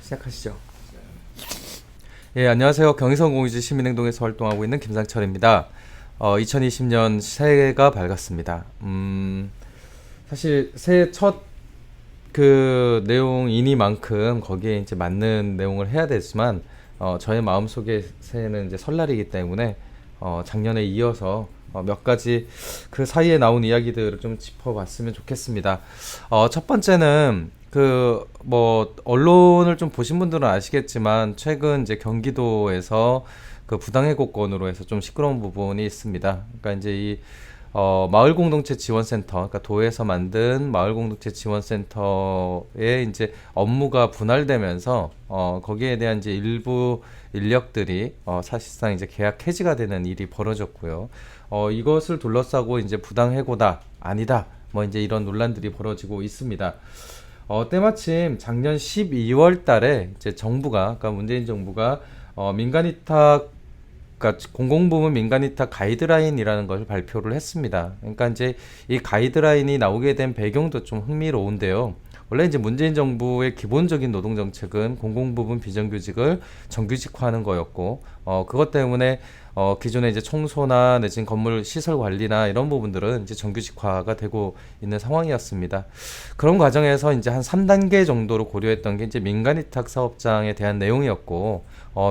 시작하시죠. 예, 안녕하세요. 경의선 공유지 시민행동에서 활동하고 있는 김상철입니다. 2020년 새해가 밝았습니다. 사실 새해 첫 그 내용이니만큼 거기에 이제 맞는 내용을 해야 되지만, 저의 마음속에 새해는 이제 설날이기 때문에 작년에 이어서 몇 가지 그 사이에 나온 이야기들을 좀 짚어봤으면 좋겠습니다. 첫 번째는 그 뭐 언론을 좀 보신 분들은 아시겠지만 최근 이제 경기도에서 그 부당해고건으로 해서 좀 시끄러운 부분이 있습니다. 그러니까 이제 이 마을 공동체 지원센터, 그러니까 도에서 만든 마을 공동체 지원센터의 이제 업무가 분할되면서 거기에 대한 이제 일부 인력들이 사실상 이제 계약 해지가 되는 일이 벌어졌고요. 이것을 둘러싸고 이제 부당해고다, 아니다, 뭐 이제 이런 논란들이 벌어지고 있습니다. 때마침 작년 12월 달에 이제 정부가, 그러니까 문재인 정부가 민간위탁, 그러니까 공공부문 민간위탁 가이드라인이라는 것을 발표를 했습니다. 그러니까 이제 이 가이드라인이 나오게 된 배경도 좀 흥미로운데요. 원래 이제 문재인 정부의 기본적인 노동 정책은 공공부문 비정규직을 정규직화하는 거였고, 그것 때문에 기존의 이제 청소나 내진 건물 시설 관리나 이런 부분들은 이제 정규직화가 되고 있는 상황이었습니다. 그런 과정에서 이제 한 3단계 정도로 고려했던 게 이제 민간위탁 사업장에 대한 내용이었고,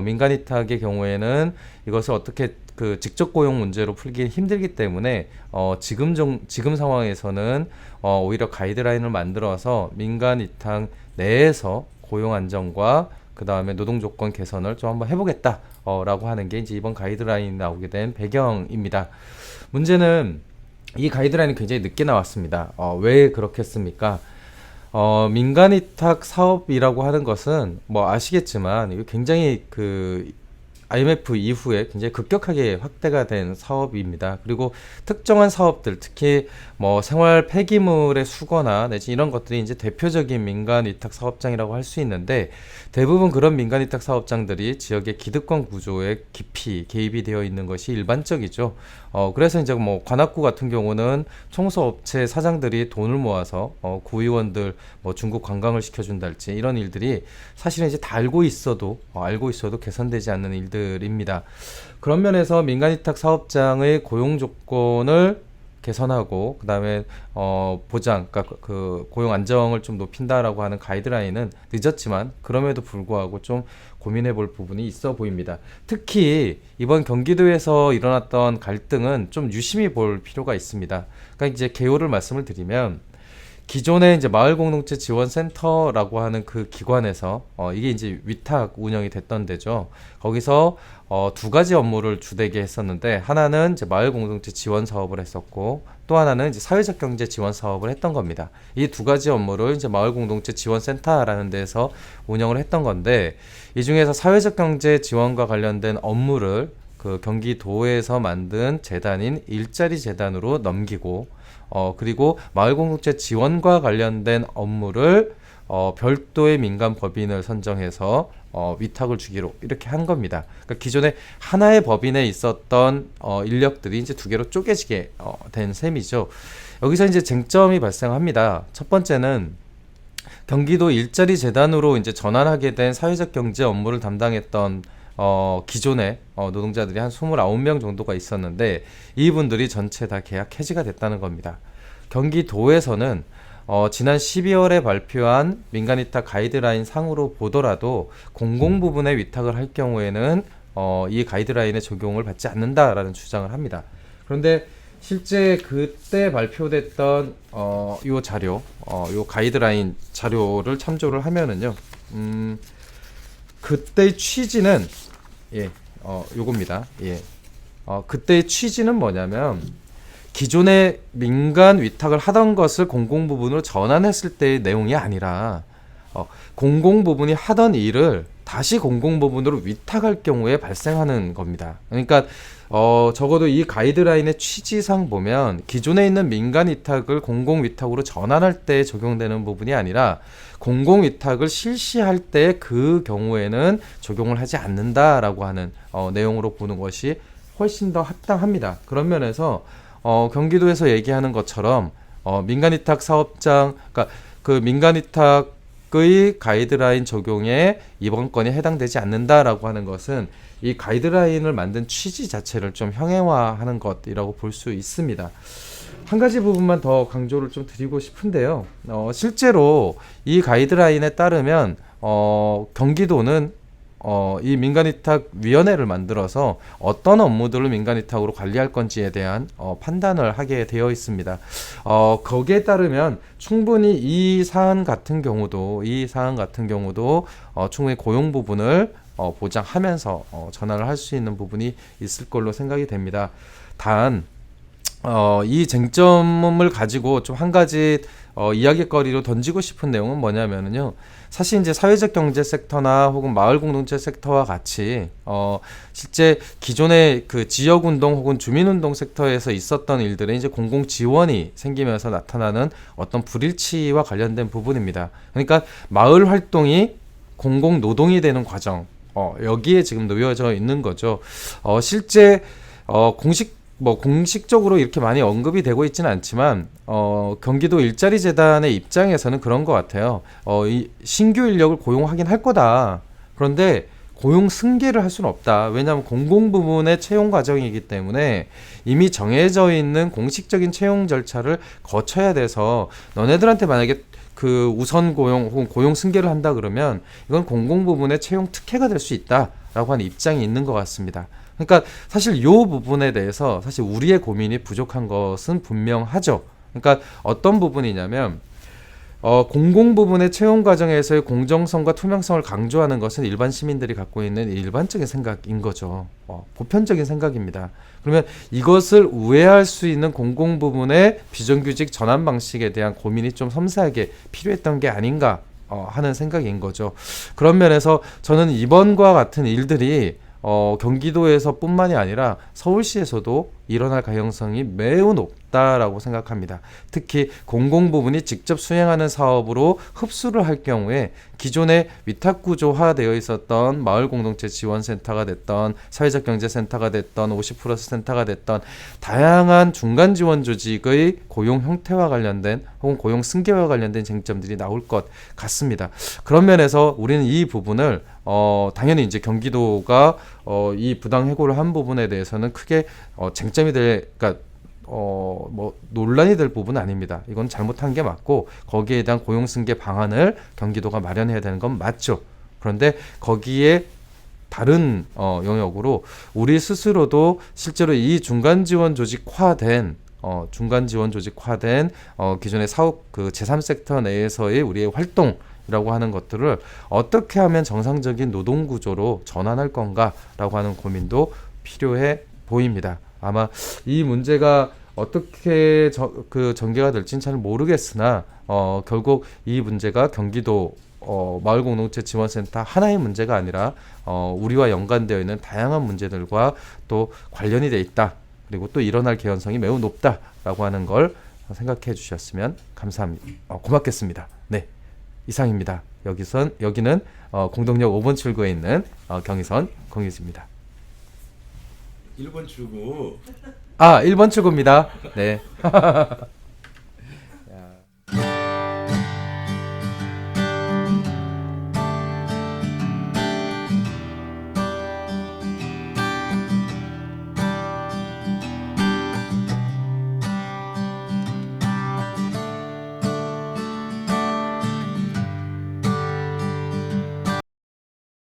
민간위탁의 경우에는 이것을 어떻게 그 직접 고용 문제로 풀기 힘들기 때문에 지금 상황에서는 오히려 가이드라인을 만들어서 민간위탁 내에서 고용 안정과 그 다음에 노동 조건 개선을 좀 한번 해보겠다 라고 하는 게 이제 이번 가이드라인이 나오게 된 배경입니다. 문제는 이 가이드라인이 굉장히 늦게 나왔습니다. 왜 그렇겠습니까? 민간위탁 사업이라고 하는 것은 뭐 아시겠지만 이거 굉장히 그 IMF 이후에 굉장히 급격하게 확대가 된 사업입니다. 그리고 특정한 사업들, 특히 뭐 생활 폐기물의 수거나 내지 이런 것들이 이제 대표적인 민간 위탁 사업장이라고 할 수 있는데, 대부분 그런 민간 위탁 사업장들이 지역의 기득권 구조에 깊이 개입이 되어 있는 것이 일반적이죠. 그래서 이제 뭐 관악구 같은 경우는 청소업체 사장들이 돈을 모아서 구의원들 뭐 중국 관광을 시켜준달지 이런 일들이 사실은 이제 다 알고 있어도 개선되지 않는 일들입니다. 그런 면에서 민간위탁 사업장의 고용 조건을 개선하고 그다음에 보장, 그러니까 그 고용 안정을 좀 높인다라고 하는 가이드라인은 늦었지만 그럼에도 불구하고 좀 고민해 볼 부분이 있어 보입니다. 특히 이번 경기도에서 일어났던 갈등은 좀 유심히 볼 필요가 있습니다. 그러니까 이제 개요를 말씀을 드리면, 기존에 이제 마을 공동체 지원센터라고 하는 그 기관에서 이게 이제 위탁 운영이 됐던 데죠. 거기서 두 가지 업무를 주되게 했었는데, 하나는 이제 마을 공동체 지원 사업을 했었고, 또 하나는 이제 사회적 경제 지원 사업을 했던 겁니다. 이 두 가지 업무를 이제 마을 공동체 지원센터라는 데서 운영을 했던 건데, 이 중에서 사회적 경제 지원과 관련된 업무를 그 경기도에서 만든 재단인 일자리 재단으로 넘기고, 그리고 마을공동체 지원과 관련된 업무를 별도의 민간 법인을 선정해서 위탁을 주기로 이렇게 한 겁니다. 그러니까 기존에 하나의 법인에 있었던 인력들이 이제 두 개로 쪼개지게 된 셈이죠. 여기서 이제 쟁점이 발생합니다. 첫 번째는 경기도 일자리 재단으로 이제 전환하게 된 사회적 경제 업무를 담당했던 기존에 노동자들이 한 29명 정도가 있었는데, 이분들이 전체 다 계약 해지가 됐다는 겁니다. 경기도에서는 지난 12월에 발표한 민간위탁 가이드라인 상으로 보더라도 공공 부분에 위탁을 할 경우에는 이 가이드라인의 적용을 받지 않는다라는 주장을 합니다. 그런데 실제 그때 발표됐던 요 자료, 요 가이드라인 자료를 참조를 하면은요, 그때의 취지는 요겁니다. 그때의 취지는 뭐냐면, 기존에 민간 위탁을 하던 것을 공공 부분으로 전환했을 때의 내용이 아니라 공공 부분이 하던 일을 다시 공공 부분으로 위탁할 경우에 발생하는 겁니다. 그러니까 적어도 이 가이드라인의 취지상 보면 기존에 있는 민간 위탁을 공공 위탁으로 전환할 때 적용되는 부분이 아니라 공공 위탁을 실시할 때 그 경우에는 적용을 하지 않는다라고 하는 내용으로 보는 것이 훨씬 더 합당합니다. 그런 면에서 경기도에서 얘기하는 것처럼 민간위탁 사업장, 그러니까 그 민간위탁 조직의 가이드라인 적용에 이번 건이 해당되지 않는다라고 하는 것은 이 가이드라인을 만든 취지 자체를 좀 형해화하는 것이라고 볼 수 있습니다. 한 가지 부분만 더 강조를 좀 드리고 싶은데요. 실제로 이 가이드라인에 따르면 경기도는 이 민간위탁위원회를 만들어서 어떤 업무들을 민간위탁으로 관리할 건지에 대한 판단을 하게 되어 있습니다. 거기에 따르면 충분히 이 사안 같은 경우도 충분히 고용 부분을 보장하면서 전환을 할 수 있는 부분이 있을 걸로 생각이 됩니다. 단 이 쟁점을 가지고 좀 한 가지 이야기거리로 던지고 싶은 내용은 뭐냐면요. 사실 이제 사회적 경제 섹터나 혹은 마을 공동체 섹터와 같이 실제 기존의 그 지역 운동 혹은 주민 운동 섹터에서 있었던 일들은 이제 공공 지원이 생기면서 나타나는 어떤 불일치와 관련된 부분입니다. 그러니까 마을 활동이 공공 노동이 되는 과정, 여기에 지금 놓여져 있는 거죠. 실제 공식적으로 이렇게 많이 언급이 되고 있지는 않지만 경기도 일자리 재단의 입장에서는 그런 것 같아요. 이 신규 인력을 고용하긴 할 거다. 그런데 고용 승계를 할 수는 없다. 왜냐하면 공공 부문의 채용 과정이기 때문에 이미 정해져 있는 공식적인 채용 절차를 거쳐야 돼서 너네들한테 만약에 그 우선 고용 혹은 고용 승계를 한다 그러면 이건 공공 부문의 채용 특혜가 될 수 있다라고 하는 입장이 있는 것 같습니다. 그러니까 사실 이 부분에 대해서 사실 우리의 고민이 부족한 것은 분명하죠. 그러니까 어떤 부분이냐면 공공 부문의 채용 과정에서의 공정성과 투명성을 강조하는 것은 일반 시민들이 갖고 있는 일반적인 생각인 거죠. 보편적인 생각입니다. 그러면 이것을 우회할 수 있는 공공 부문의 비정규직 전환 방식에 대한 고민이 좀 섬세하게 필요했던 게 아닌가 하는 생각인 거죠. 그런 면에서 저는 이번과 같은 일들이 경기도에서 뿐만이 아니라 서울시에서도 일어날 가능성이 매우 높다라고 생각합니다. 특히 공공 부문이 직접 수행하는 사업으로 흡수를 할 경우에 기존에 위탁구조화되어 있었던 마을공동체 지원센터가 됐던 사회적 경제센터가 됐던 50+ 센터가 됐던 다양한 중간 지원 조직의 고용 형태와 관련된 혹은 고용 승계와 관련된 쟁점들이 나올 것 같습니다. 그런 면에서 우리는 이 부분을 당연히 이제 경기도가 이 부당 해고를 한 부분에 대해서는 크게 쟁점이 그러니까 논란이 될 부분은 아닙니다. 이건 잘못한 게 맞고 거기에 대한 고용 승계 방안을 경기도가 마련해야 되는 건 맞죠. 그런데 거기에 다른 영역으로 우리 스스로도 실제로 이 중간 지원 조직화된 기존의 사업 그 제3섹터 내에서의 우리의 활동이라고 하는 것들을 어떻게 하면 정상적인 노동 구조로 전환할 건가라고 하는 고민도 필요해 보입니다. 아마 이 문제가 어떻게 전개가 될지는 잘 모르겠으나 결국 이 문제가 경기도 마을공동체 지원센터 하나의 문제가 아니라 우리와 연관되어 있는 다양한 문제들과 또 관련이 돼 있다. 그리고 또 일어날 개연성이 매우 높다라고 하는 걸 생각해 주셨으면 감사합니다. 고맙겠습니다. 네, 이상입니다. 여기는 공동역 5번 출구에 있는 경의선 공유지입니다. 1번 출구. 1번 출구입니다. 네.